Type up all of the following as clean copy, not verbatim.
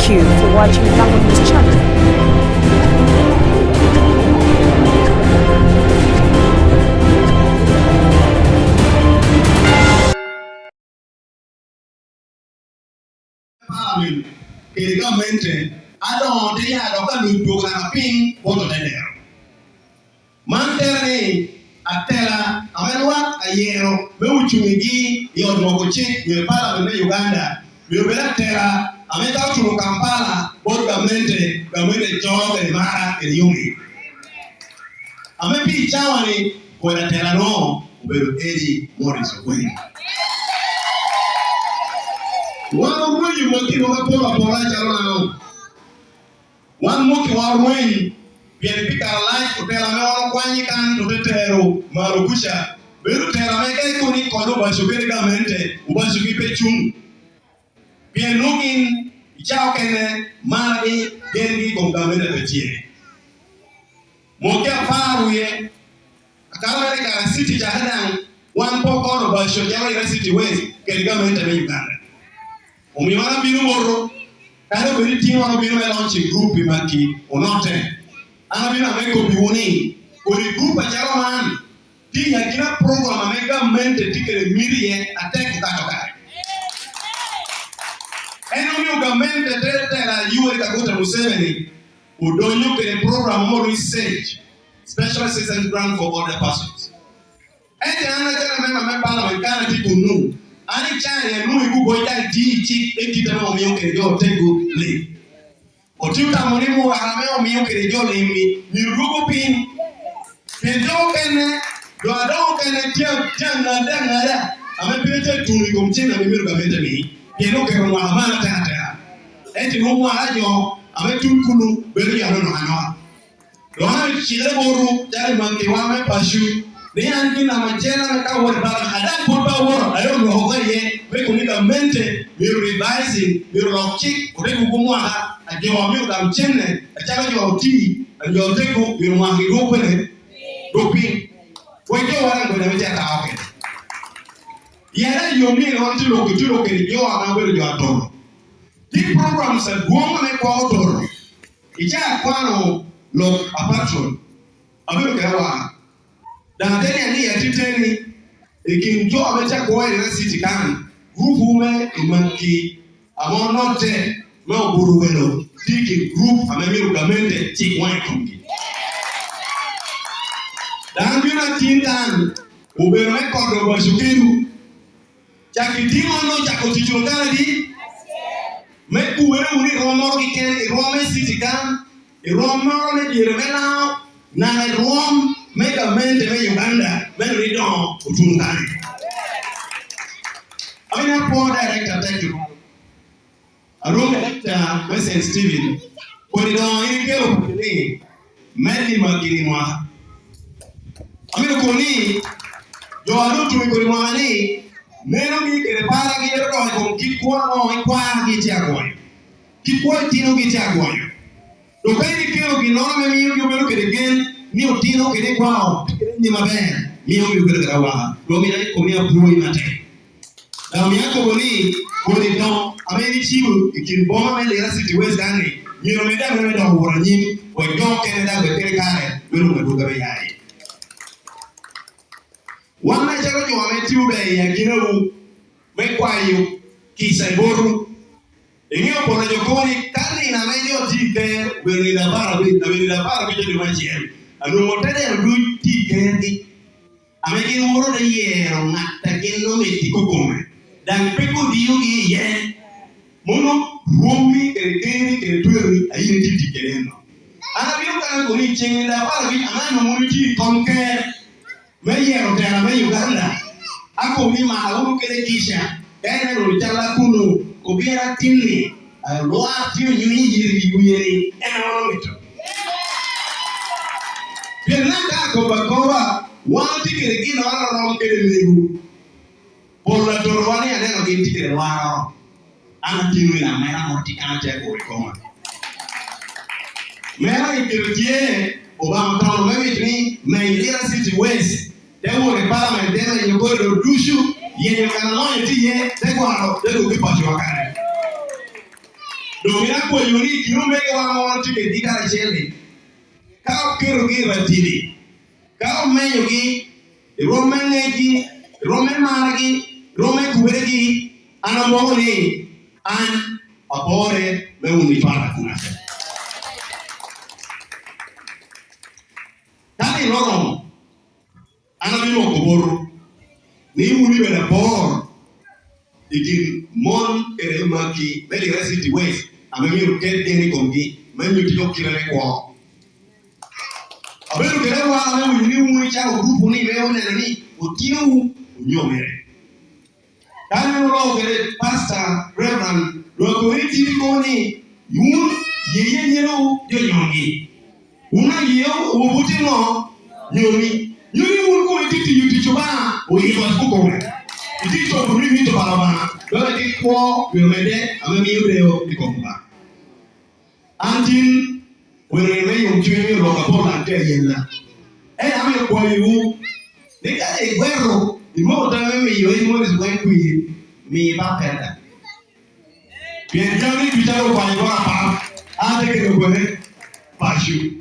Thank you for watching Lango News channel. Il government adon de ya do kan do kan pin woto de der man terni atela amenwa ayero be uchumigi yo do ko chi ye pala me Uganda be bela tera ameta tu Kampala bod government joge mara e yumi amepi chawani ko na tera no be Eddy Ogweng one way you make it over to one monkey war win bien pika life to tell me one kwani kan to tetero marukusha beru tera me kai ko ni ko do basukere gamente ubasuki pechum bien lugin chao kene mari gengi ko gamente petie mo ke faru ye akala ne ka city jahadan one pokoro basho jawa city west ke gamente me Uganda Umiwana binu moro, kaya beri timu wana binu launch group Imaki, Onote. Ana binu ameko biwuni, kuri group ajaro man, ti yakina program ameka mente tikere miriye atek katoka. Eno mi ugamente tete la yuwe kakuta Museveni, udonyo kere program mo research, special assistance grant for other persons. Ete ana tena mema mepala mekana tiku nu. Ani chanya nui kuboita dichi ekita mo miyo kerejo tego le. Otiuta monimu arame o miyo kerejo le mi rugo pin. Kerejo kene do adon kene janga dangara. Ame pete tuni komchina mimiru gavete mi. Pieno kero mwa amana tena. Eti mwa ajo ame tunkulu belu ya nono hanoa. Doana chile boru jari mangi wame pashu. Ni angi na majena na kawo bala adan pulpa woro ayo no hoye we kunika mente we revising we rockchik ure kukumwa ajo mi ukamchene achaka jo oti ajo teko we mwangi gopene dopi wejo wala ngone meja taoke yara yomi no tulo ke jo ama we jo atoro the programs that go me kwa otoro ija kwano lo apatron abiro kawa Danteni ani yatiteni ikinjo amecha kwa ile city kan group me Imaki Onote me oburuwelo tiki group amemiru gamente chikwa kongi dambina tindan ubero me kodo bashukiru chakitimo no chakotichokana di me kuwere uni romoro kiken rome city kan romoro me diremela na rom make a man to Uganda, men read on Utungani. I'm a poor director, thank you. A room director, Western Steven, but it on any girl of the name, Mandy Makinima. I'm a Koni, you are not to me, Kurimani, men of me get a paragate, keep one on Quagi Jaguar. Keep one Tino Jaguar. The way the girl be not me, you will look at again. Ni utino kene kwao ni mabaya ni yule karawa domina komia bui mate na miako boni don ameni chibu ikiboma mele ya city west dani ni romeda mele do wora nyim o don kene da be kare welu maduga be yayi wana chako jo ameti ube ya ginewu mekwayo kisaiboru engio pona jokoni kani na mejo tike wele da bara be de majiel anu motede ndu tikendi ameki woro de yero ngata kendo meti kokome dan peko diyo gi ye mono romi kere tueri ayine tikereno ana biro kana ko ni chenga para bi amana mo ti konke me yero tera me Uganda ako mi ma uru kere kisha ene ro chala kuno ko biera tinni lo ati nyuni yiri yiri eno mito Bienaka koba wanti kere gino aro kere legu bola torwani aneno ginti kere waro ana tinu ina mera moti kana che ko ikoma mera ikirtie obama town memi ni Lira city west dewo re parliament dena yogo do dushu yenye kana no yeti ye degwaro dego kipacho wakare Domina kwa yoni kirume kwa mwanti ke dika chele. Kao kero gi batili. Kao menyo gi rome ngegi, rome maragi, rome kuberegi anambo ni an abore me unifara kuna. Kani loro anamimo kuburu ni uni bela bor ikin mon ere Imaki meli resiti west amemi uket deni kongi memi tiko kirele kwa abelu kere wa amemi ni uni cha grupu ni leo ni utinu unyomere kani loro kere pastor reverend loko ni tiko ni yun yeye nyero nyongi una yeo ubuti no nyomi nyuri mulko ititi yutichoba oyiba kuko itito buri to barabara dole tikwo yomede amemi yureo ikomba antin wele yomchwe roka bola te yella ame kwa yu nika egwero imo mimi yo imo zikwenkwi mi bapenda bien jami bitaro kwa ngora pa ate ke ngone pashu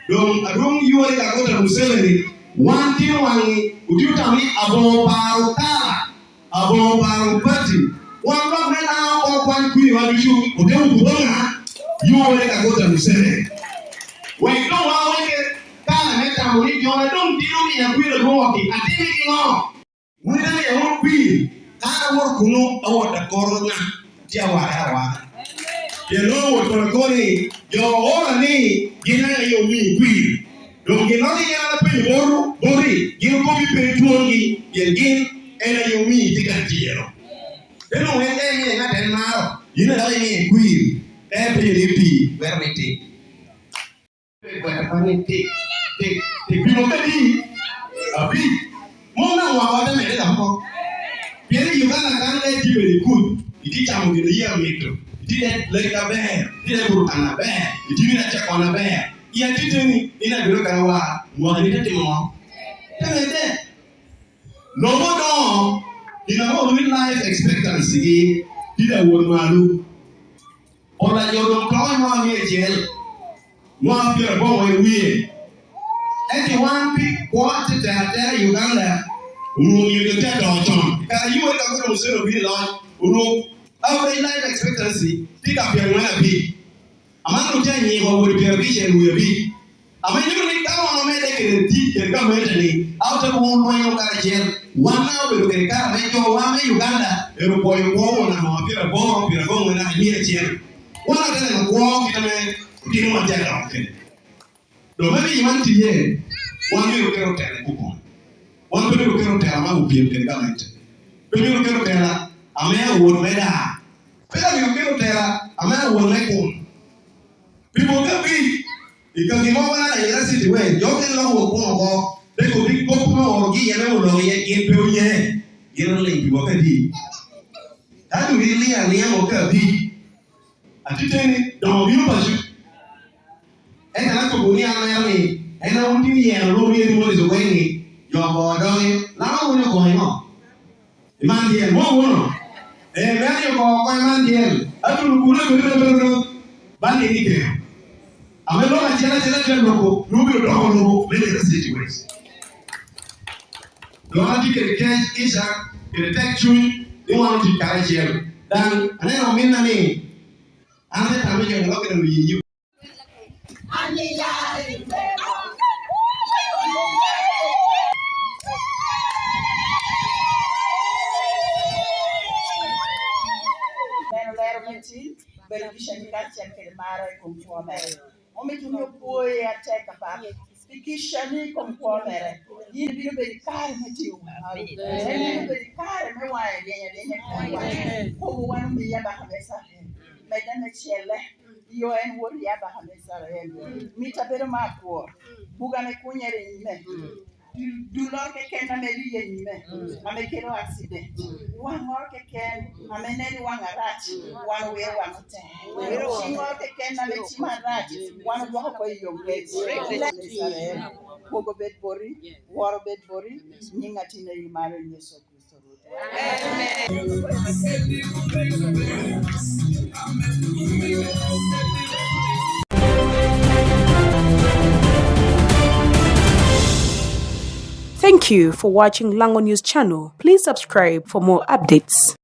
dong adong yuore ka kota Museveni wanti wangi ujuta mi abo paru pati wanga mena o kwa kwi wadushu odeu kubonga yuore ka kota Museveni we don't want to kana meta muri jona don't tiro mi ya kwiro roki atimi ngo muna ya ho kwi kana wor kuno awota korona tia wa yelo woto koni yo ora ni gina yo mi kwi do gina ni ya pe boru bori gina ko bi pe tuongi gin ena yo mi tikantiero deno wende mi na den maro gina la ni kwi every repi vermete te pinokadi abi mona wa wada me da mo pieri Uganda kan le ti very good iti chamu gina ya mito iti le ka be iti le burkana be iti na cha kona be ya titeni ina biro kan wa mo ni te mo tete no no ina mo life expectancy ida won malu ora yo don ko mo ni ejel one pair of boy we anyone pick what to Uganda you get on can you wake up to say be like average life expectancy pick up your one be among the 10 years will be a vision will be I mean you come on make it the government out of one way you got jail 1 hour will get car make your one Uganda e boy go na ma pira go na ni jail one of them go kinu matenda okay do maybe you want to hear one year kero tele kuko one year kero tele ma upiem ke government year kero tele ame won meda pela year kero tele ame won meko people can be because the moment I university way you can know ko they could be ko ko orgi ele wo ye in pe oye you link people can be that really aliam o ka bi atiteni do you pursue ena ko boni ama ni ena undi ye ro ye mo zo wengi yo bodo la wo no ko no imandie mo wono me yo ko imandie atu ku no bani ni ke amelo na chela loko rubi do loko le the situation do ati ke kisha ke techu ni wa ti ka jel dan ana minna ni ana ta me yo lo ke no yi ani ya Beneficiary Katia Kelmara Compuomere. Ometuno poi a check up. Pikishani Compuomere. You be very kind with you. Very kind, my wife. Who want me Abahamesa? Madame Chelle. You and what Yabahamesa. Meet a better mark war. Bugana Kunya in me. Do not get a million men. I make it an accident. One more can, I mean, anyone a rat, one way, one time. She more can, I make my rat, one walk away your gates. Pogo bed bori, war bed bori, Ningatina, you marry your so. Thank you for watching Lango News channel. Please subscribe for more updates.